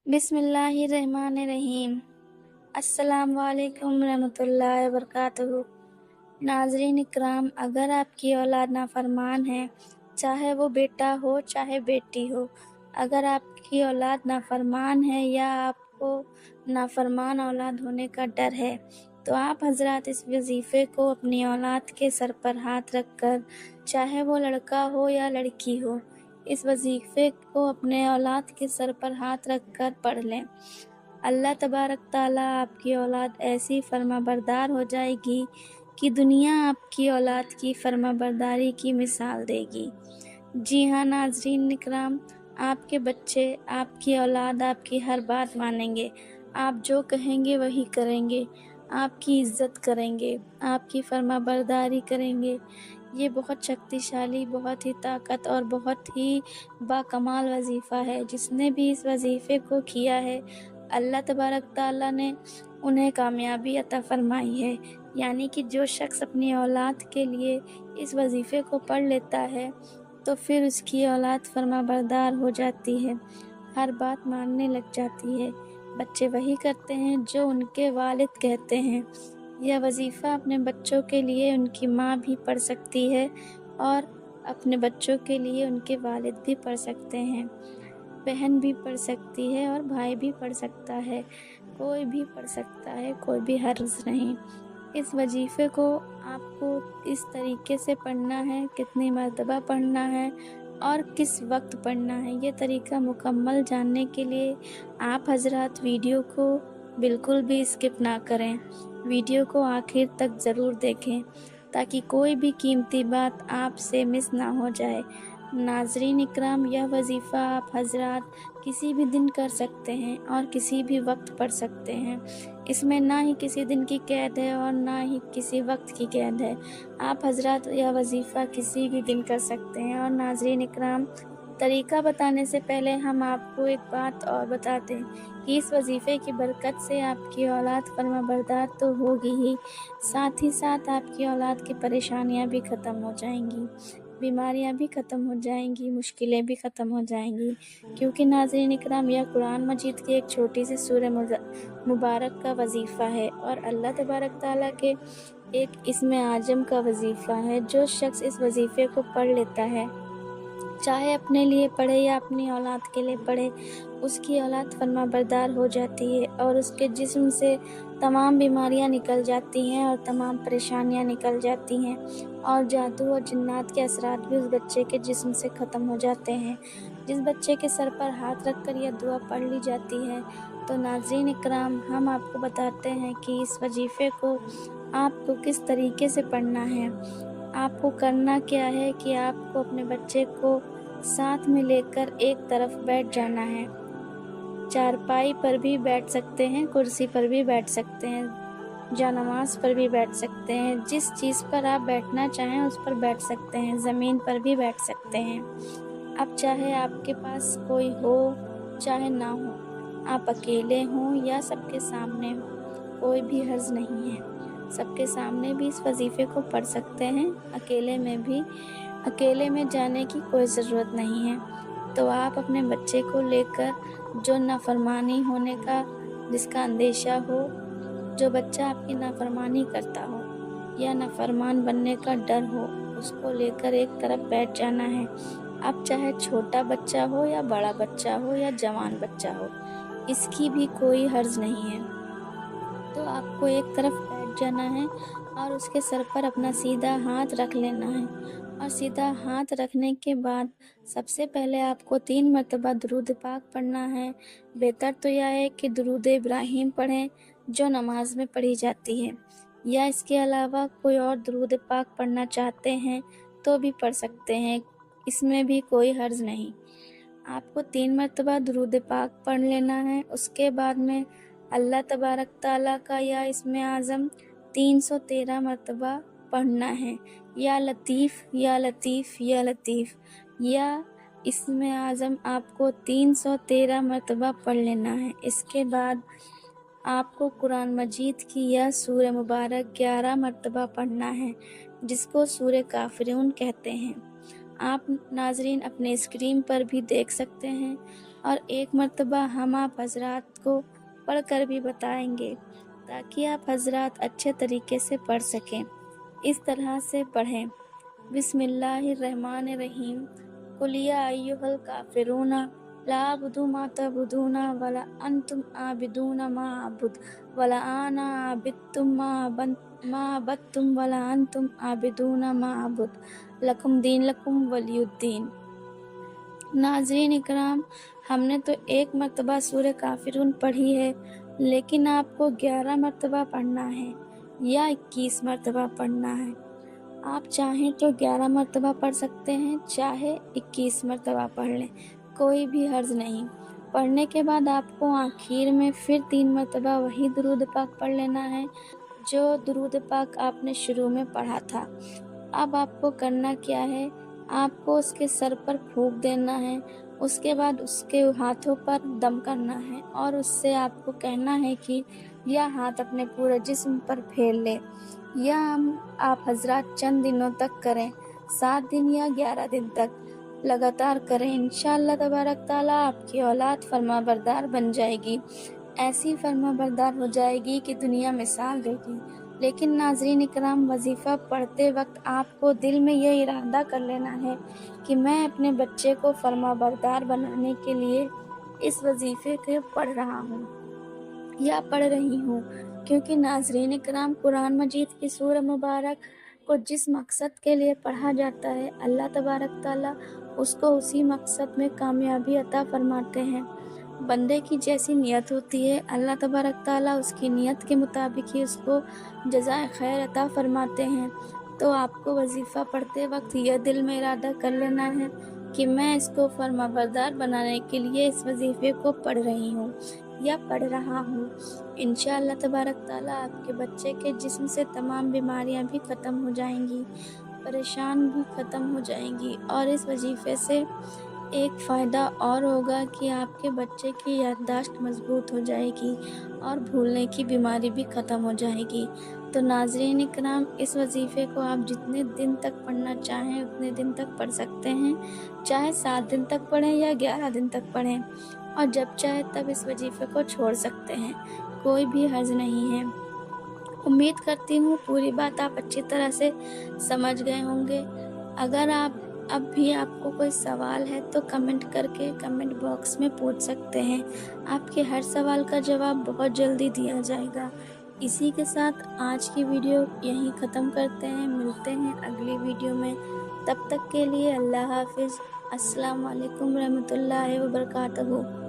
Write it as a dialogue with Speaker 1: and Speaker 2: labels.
Speaker 1: बिस्मिल्लाहिर्रहमानिर्रहीम। अस्सलाम वालेकुम रहमतुल्लाहि वबरकातुहू। नाज़रीन इकराम, अगर आपकी औलाद नाफरमान है, चाहे वो बेटा हो चाहे बेटी हो, अगर आपकी औलाद नाफरमान है या आपको नाफरमान औलाद होने का डर है, तो आप हजरात इस वजीफ़े को अपनी औलाद के सर पर हाथ रख कर, चाहे वो लड़का हो या लड़की हो, इस वजीफ़े को अपने औलाद के सर पर हाथ रख कर पढ़ लें। अल्लाह तबारक ताला आपकी औलाद ऐसी फर्माबरदार हो जाएगी कि दुनिया आपकी औलाद की फर्माबरदारी की मिसाल देगी। जी हाँ नाज़रीन इकराम, आपके बच्चे, आपकी औलाद आपकी हर बात मानेंगे। आप जो कहेंगे वही करेंगे, आपकी इज़्ज़त करेंगे, आपकी फर्माबरदारी करेंगे। ये बहुत शक्तिशाली, बहुत ही ताकत और बहुत ही बाकमाल वजीफ़ा है। जिसने भी इस वजीफ़े को किया है, अल्लाह तबारक ताला ने उन्हें कामयाबी अता फ़रमाई है। यानी कि जो शख्स अपनी औलाद के लिए इस वजीफ़े को पढ़ लेता है, तो फिर उसकी औलाद फर्माबरदार हो जाती है, हर बात मानने लग जाती है। बच्चे वही करते हैं जो उनके वालिद कहते हैं। यह वजीफ़ा अपने बच्चों के लिए उनकी माँ भी पढ़ सकती है और अपने बच्चों के लिए उनके वालिद भी पढ़ सकते हैं। बहन भी पढ़ सकती है और भाई भी पढ़ सकता है, कोई भी पढ़ सकता है, कोई भी हर्ज नहीं। इस वजीफ़े को आपको इस तरीके से पढ़ना है, कितनी मरतबा पढ़ना है और किस वक्त पढ़ना है, ये तरीका मुकम्मल जानने के लिए आप हजरात वीडियो को बिल्कुल भी स्किप ना करें। वीडियो को आखिर तक ज़रूर देखें ताकि कोई भी कीमती बात आपसे मिस ना हो जाए। नाज़रीन इकराम, यह वजीफ़ा आप हजरात किसी भी दिन कर सकते हैं और किसी भी वक्त पढ़ सकते हैं। इसमें ना ही किसी दिन की कैद है और ना ही किसी वक्त की कैद है। आप हजरात यह वजीफ़ा किसी भी दिन कर सकते हैं। और नाज़रीन इकराम, तरीका बताने से पहले हम आपको एक बात और बताते हैं कि इस वजीफ़े की बरकत से आपकी औलाद फर्माबरदार तो होगी ही, साथ ही साथ आपकी औलाद की परेशानियां भी ख़त्म हो जाएंगी, बीमारियां भी ख़त्म हो जाएंगी, मुश्किलें भी ख़त्म हो जाएंगी। क्योंकि नाज़रीन इकराम, यह कुरान मजीद की एक छोटी सी सूरह मुबारक का वजीफ़ा है और अल्लाह तबारक ताला के एक इसमें आजम का वजीफ़ा है। जो शख्स इस वजीफ़े को पढ़ लेता है, चाहे अपने लिए पढ़े या अपनी औलाद के लिए पढ़े, उसकी औलाद फर्माबरदार हो जाती है और उसके जिस्म से तमाम बीमारियां निकल जाती हैं और तमाम परेशानियां निकल जाती हैं और जादू और जिन्नात के असरात भी उस बच्चे के जिस्म से ख़त्म हो जाते हैं। जिस बच्चे के सर पर हाथ रख कर यह दुआ पढ़ ली जाती है, तो नाज़रीन इकराम, हम आपको बताते हैं कि इस वजीफ़े को आपको किस तरीके से पढ़ना है। आपको करना क्या है कि आपको अपने बच्चे को साथ में लेकर एक तरफ बैठ जाना है। चारपाई पर भी बैठ सकते हैं, कुर्सी पर भी बैठ सकते हैं, जानमाज़ पर भी बैठ सकते हैं, जिस चीज़ पर आप बैठना चाहें उस पर बैठ सकते हैं, ज़मीन पर भी बैठ सकते हैं। अब चाहे आपके पास कोई हो चाहे ना हो, आप अकेले हों या सबके सामने हो, कोई भी हर्ज नहीं है। सबके सामने भी इस वजीफ़े को पढ़ सकते हैं, अकेले में भी। अकेले में जाने की कोई ज़रूरत नहीं है। तो आप अपने बच्चे को लेकर, जो नाफरमानी होने का जिसका अंदेशा हो, जो बच्चा आपकी नाफरमानी करता हो या नाफरमान बनने का डर हो, उसको लेकर एक तरफ बैठ जाना है। अब चाहे छोटा बच्चा हो या बड़ा बच्चा हो या जवान बच्चा हो, इसकी भी कोई हर्ज नहीं है। तो आपको एक तरफ बैठ जाना है और उसके सर पर अपना सीधा हाथ रख लेना है। और सीधा हाथ रखने के बाद सबसे पहले आपको 3 मरतबा दुरूद पाक पढ़ना है। बेहतर तो यह है कि दुरूद इब्राहीम पढ़ें, जो नमाज में पढ़ी जाती है, या इसके अलावा कोई और दुरूद पाक पढ़ना चाहते हैं तो भी पढ़ सकते हैं, इसमें भी कोई हर्ज नहीं। आपको 3 मरतबा दुरूद पाक पढ़ लेना है। उसके बाद में अल्लाह तबारक ताला का या इसमें आज़म 313 मरतबा पढ़ना है, या लतीफ़ या लतीफ़ या लतीफ़, या इसमें आज़म आपको 313 मरतबा पढ़ लेना है। इसके बाद आपको कुरान मजीद की यह सूरह मुबारक 11 मरतबा पढ़ना है, जिसको सूरह काफ़िरून कहते हैं। आप नाज़रीन अपने स्क्रीन पर भी देख सकते हैं। اور ایک مرتبہ ہم آپ حضرات کو پڑھ کر بھی بتائیں گے تاکہ آپ حضرات اچھے طریقے سے پڑھ سکیں۔ اس طرح سے پڑھیں: بسم اللہ الرحمن الرحیم، قل یا ایھا الکافرون لا اعبد ما تعبدون ولا انتم عابدون ما اعبد ولا انا عابد ما عبدتم ولا انتم عابدون ما اعبد لکم دینکم ولی الدین۔ ناظرین اکرام، ہم نے تو ایک مرتبہ سورہ کافرون پڑھی ہے، لیکن آپ کو 11 مرتبہ پڑھنا ہے یا 21 مرتبہ پڑھنا ہے۔ آپ چاہیں تو 11 مرتبہ پڑھ سکتے ہیں، چاہے 21 مرتبہ پڑھ لیں، کوئی بھی حرج نہیں۔ پڑھنے کے بعد آپ کو آخر میں پھر 3 مرتبہ وہی درود پاک پڑھ لینا ہے جو درود پاک آپ نے شروع میں پڑھا تھا۔ اب آپ کو کرنا کیا ہے، آپ کو اس کے سر پر پھونک دینا ہے، اس کے بعد اس کے ہاتھوں پر دم کرنا ہے اور اس سے آپ کو کہنا ہے کہ یا ہاتھ اپنے پورے جسم پر پھیر لے، یا آپ حضرات چند دنوں تک کریں، 7 دن یا 11 دن تک لگاتار کریں۔ انشاءاللہ تبارک تعالیٰ آپ کی اولاد فرما بردار بن جائے گی، ایسی فرما بردار ہو جائے گی کہ دنیا مثال دے گی۔ لیکن ناظرین اکرام، وظیفہ پڑھتے وقت آپ کو دل میں یہ ارادہ کر لینا ہے کہ میں اپنے بچے کو فرما بردار بنانے کے لیے اس وظیفے کو پڑھ رہا ہوں یا پڑھ رہی ہوں، کیونکہ ناظرین اکرام، قرآن مجید کی سورہ مبارک کو جس مقصد کے لیے پڑھا جاتا ہے، اللہ تبارک تعالیٰ اس کو اسی مقصد میں کامیابی عطا فرماتے ہیں۔ بندے کی جیسی نیت ہوتی ہے، اللہ تبارک تعالیٰ اس کی نیت کے مطابق ہی اس کو جزائے خیر عطا فرماتے ہیں۔ تو آپ کو وظیفہ پڑھتے وقت یہ دل میں ارادہ کر لینا ہے کہ میں اس کو فرما بردار بنانے کے لیے اس وظیفے کو پڑھ رہی ہوں یا پڑھ رہا ہوں۔ انشاءاللہ تبارک تعالیٰ آپ کے بچے کے جسم سے تمام بیماریاں بھی ختم ہو جائیں گی، پریشان بھی ختم ہو جائیں گی، اور اس وظیفے سے ایک فائدہ اور ہوگا کہ آپ کے بچے کی یادداشت مضبوط ہو جائے گی اور بھولنے کی بیماری بھی ختم ہو جائے گی۔ تو ناظرین اکرام، اس وظیفے کو آپ جتنے دن تک پڑھنا چاہیں اتنے دن تک پڑھ سکتے ہیں، چاہے 7 دن تک پڑھیں یا 11 دن تک پڑھیں، اور جب چاہے تب اس وظیفے کو چھوڑ سکتے ہیں، کوئی بھی حرج نہیں ہے۔ امید کرتی ہوں پوری بات آپ اچھی طرح سے سمجھ گئے ہوں گے۔ اگر اب بھی آپ کو کوئی سوال ہے تو کمنٹ کر کے کمنٹ باکس میں پوچھ سکتے ہیں، آپ کے ہر سوال کا جواب بہت جلدی دیا جائے گا۔ اسی کے ساتھ آج کی ویڈیو یہیں ختم کرتے ہیں، ملتے ہیں اگلی ویڈیو میں، تب تک کے لیے اللہ حافظ۔ السلام علیکم ورحمۃ اللہ وبرکاتہ۔